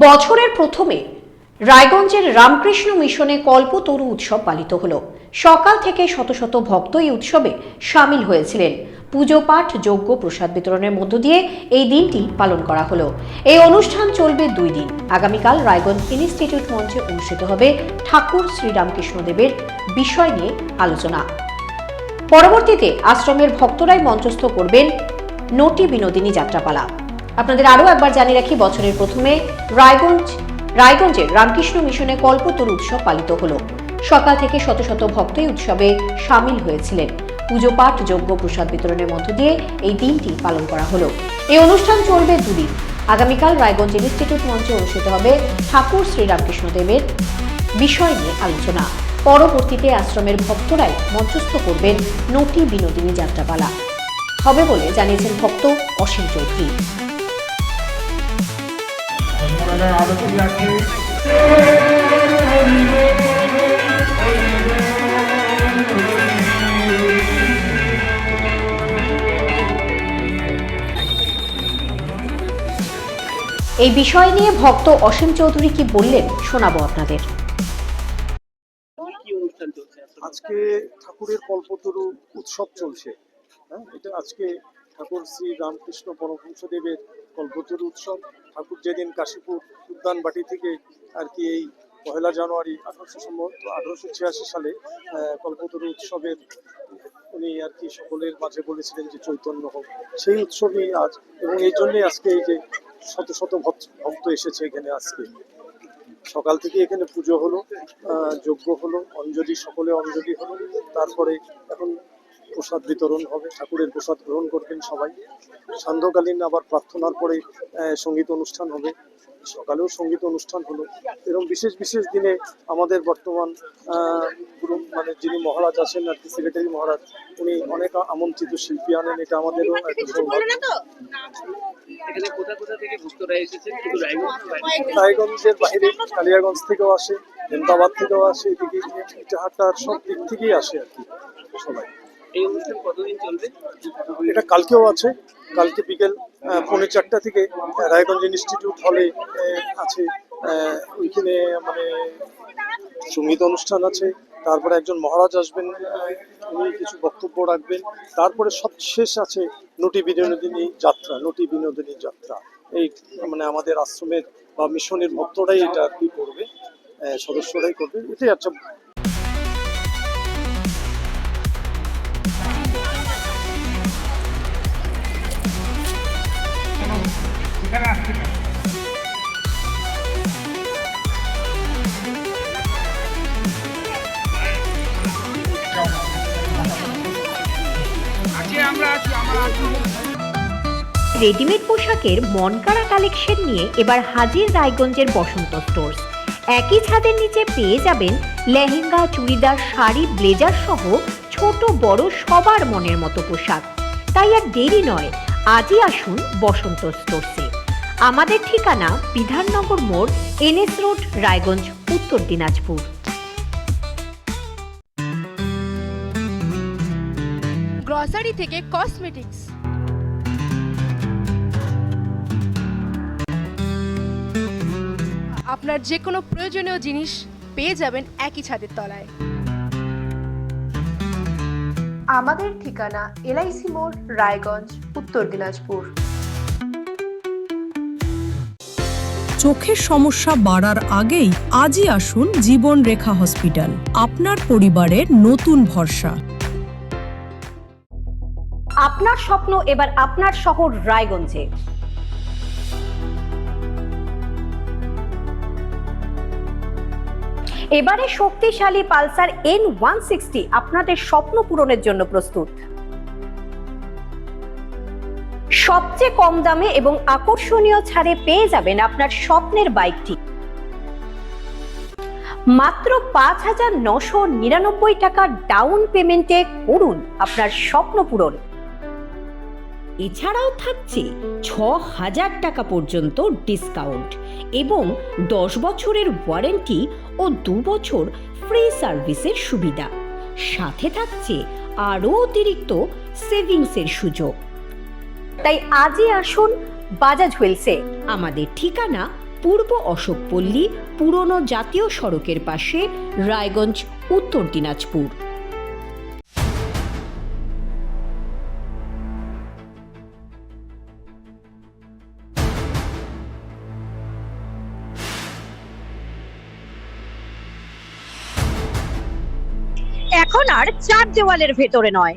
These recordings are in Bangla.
বছরের প্রথমে রায়গঞ্জের রামকৃষ্ণ মিশনে কল্পতরু উৎসব পালিত হলো। সকাল থেকে শত শত ভক্ত এই উৎসবে সামিল হয়েছিলেন। পুজো পাঠ, যজ্ঞ, প্রসাদ বিতরণের মধ্য দিয়ে এই দিনটি পালন করা হলো। এই অনুষ্ঠান চলবে 2 দিন। আগামীকাল রায়গঞ্জ ইনস্টিটিউট মঞ্চে অনুষ্ঠিত হবে ঠাকুর শ্রীরামকৃষ্ণদেবের বিষয় নিয়ে আলোচনা। পরবর্তীতে আশ্রমের ভক্তরাই মঞ্চস্থ করবেন নটি বিনোদিনী যাত্রাপালা। আপনাদের আরও একবার জানিয়ে রাখি, বছরের প্রথমে রায়গঞ্জের রামকৃষ্ণ মিশনে কল্পতরু উৎসব পালিত হলো। সকাল থেকে শত শত ভক্ত এই উৎসবে সামিল হয়েছিলেন। পুজো পাঠ, যজ্ঞ, প্রসাদ বিতরণের মধ্য দিয়ে এই দিনটি পালন করা হলো। এই অনুষ্ঠান চলবে 2 দিন। আগামীকাল রায়গঞ্জ ইনস্টিটিউট মঞ্চে অনুষ্ঠিত হবে ঠাকুর শ্রীরামকৃষ্ণদেবের বিষয় নিয়ে আলোচনা। পরবর্তীতে আশ্রমের ভক্তরাই মঞ্চস্থ করবেন নটি বিনোদিনী যাত্রাপালা হবে বলে জানিয়েছেন ভক্ত অসীম চৌধুরী। এই বিষয় নিয়ে ভক্ত অসীম চৌধুরী কি বললেন শোনাবো আপনাদের। আজকে ঠাকুরের কল্পতরু উৎসব চলছে। এটা আজকে ঠাকুর শ্রী রামকৃষ্ণ পরমহংসদেবের কল্পতরু উৎসব। ঠাকুর যেদিন কাশীপুর উদ্যান বাটি থেকে আর কি এই 1 জানুয়ারি 1886 সালে কল্পতরু উৎসবের উনি আর কি সকলের মাঝে বলেছিলেন যে চৈতন্য হোক, সেই উৎসবই আজ। এবং এই জন্যই আজকে এই যে শত শত ভক্ত এসেছে এখানে। আজকে সকাল থেকে এখানে পুজো হলো, যজ্ঞ হলো, সকলে অঞ্জলি হলো। তারপরে এখন প্রসাদ বিতরণ হবে, ঠাকুরের প্রসাদ গ্রহণ করবেন সবাই। সান্ধ্যকালীন আবার প্রার্থনার পরে সঙ্গীত অনুষ্ঠান হবে। সকালেও সঙ্গীত অনুষ্ঠান হলো। এরকম বিশেষ বিশেষ দিনে আমাদের বর্তমান গুরু যিনি মহারাজ আছেন আর কি, সেক্রেটারি মহারাজ, উনি অনেক আমন্ত্রিত শিল্পী আনেন। এটা আমাদেরও একটা সৌভাগ্য। রায়গঞ্জের বাইরে কালিয়াগঞ্জ থেকেও আসে, হেমদাবাদ থেকেও আসে, এদিকে ইটাহাটার সব দিক থেকেই আসে আর কি সবাই। এই অনুষ্ঠান কতদিন চলবে? এটা কালকেও আছে। কালকে বিকেল 4:30 থেকে রায়গঞ্জ ইনস্টিটিউট হলে আছে। ওইখানে সঙ্গীত অনুষ্ঠান আছে। তারপরে একজন মহারাজ আসবেন, উনি কিছু বক্তব্য রাখবেন। তারপরে সবশেষ আছে নটি বিনোদিনী যাত্রা। এই আমাদের আশ্রমের বা মিশনের ভক্তরাই এটা আর কি করবে, সদস্যরাই করবে। এটাই আচ্ছা। রেডিমেড পোশাকের মনকাড়া কালেকশন নিয়ে এবার হাজির রায়গঞ্জের বসন্ত স্টোর্স। একই ছাদের নিচে পেয়ে যাবেন লেহেঙ্গা, চুড়িদার, শাড়ি, ব্লেজার সহ ছোট বড় সবার মনের মতো পোশাক। তাই আর দেরি নয়, আজই আসুন বসন্ত স্টোর্সে। আমাদের ঠিকানা বিধাননগর মোড়, NS রোড, রায়গঞ্জ, উত্তর দিনাজপুর। গ্রসারি থেকে কসমেটিক্স, আপনার যে কোনো প্রয়োজনীয় জিনিস পেয়ে যাবেন একই ছাদের তলায়। আমাদের ঠিকানা LIC মোড়, রায়গঞ্জ, উত্তর দিনাজপুর। চোখের সমস্যা বাড়ার আগেই আজই আসুন জীবন রেখা হসপিটাল, আপনার পরিবারের নতুন ভরসা। আপনার স্বপ্ন এবার আপনার শহর রায়গঞ্জে। এবারে শক্তিশালী পালসার N160 আপনাদের স্বপ্ন পূরণের জন্য প্রস্তুত। সবচেয়ে কম দামে এবং আকর্ষণীয় ছাড়ে পেয়ে যাবেন আপনার স্বপ্নের বাইকটি। মাত্র 5,999 টাকা ডাউন পেমেন্টে করুন আপনার স্বপ্ন পূরণ। এছাড়াও থাকছে 6,000 টাকা পর্যন্ত ডিসকাউন্ট এবং 10 বছরের ওয়ারেন্টি ও 2 বছর ফ্রি সার্ভিসের সুবিধা। সাথে থাকছে আরও অতিরিক্ত সেভিংসের সুযোগ। তাই আজই আসুন বাজাজ হুইলসে। আমাদের ঠিকানা পূর্ব অশোকপল্লী পুরনো জাতীয় সড়কের পাশে, রায়গঞ্জ, উত্তর দিনাজপুর। এখন আর চার দেওয়ালের ভেতরে নয়,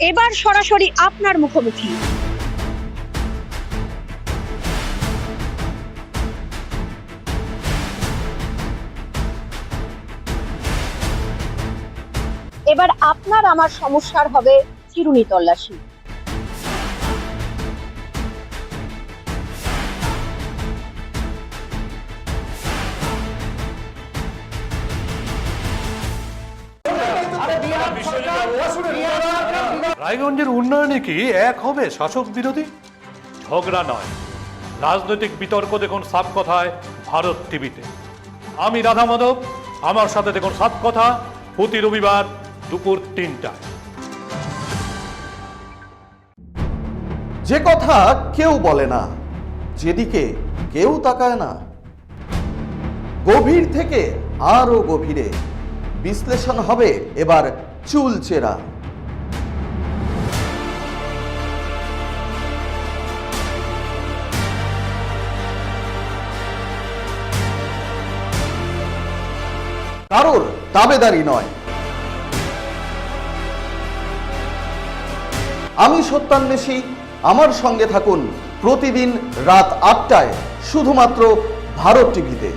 এবার সরাসরি আপনার মুখোমুখি। এবার আপনার আমার সমস্যার হবে চিরুনি তল্লাশি। রায়গঞ্জের উন্নয়নে কি এক হবে শাসক বিরোধী? ঝগড়া নয়, রাজনৈতিক বিতর্ক দেখুন সাপ কথায় ভারত টিভিতে। আমি রাধা মাধব, আমার সাথে দেখুন সাপ কথা প্রতি রবিবার দুপুর ৩টায়। যে কথা কেউ বলে না, যেদিকে কেউ তাকায় না, গভীর থেকে আরো গভীরে বিশ্লেষণ হবে এবার চুলচেরা। কারোর দাবেদারি নয়। আমি সত্যান্বেষী, আমার সঙ্গে থাকুন প্রতিদিন রাত ৮টায় শুধুমাত্র ভারত টিভিতে।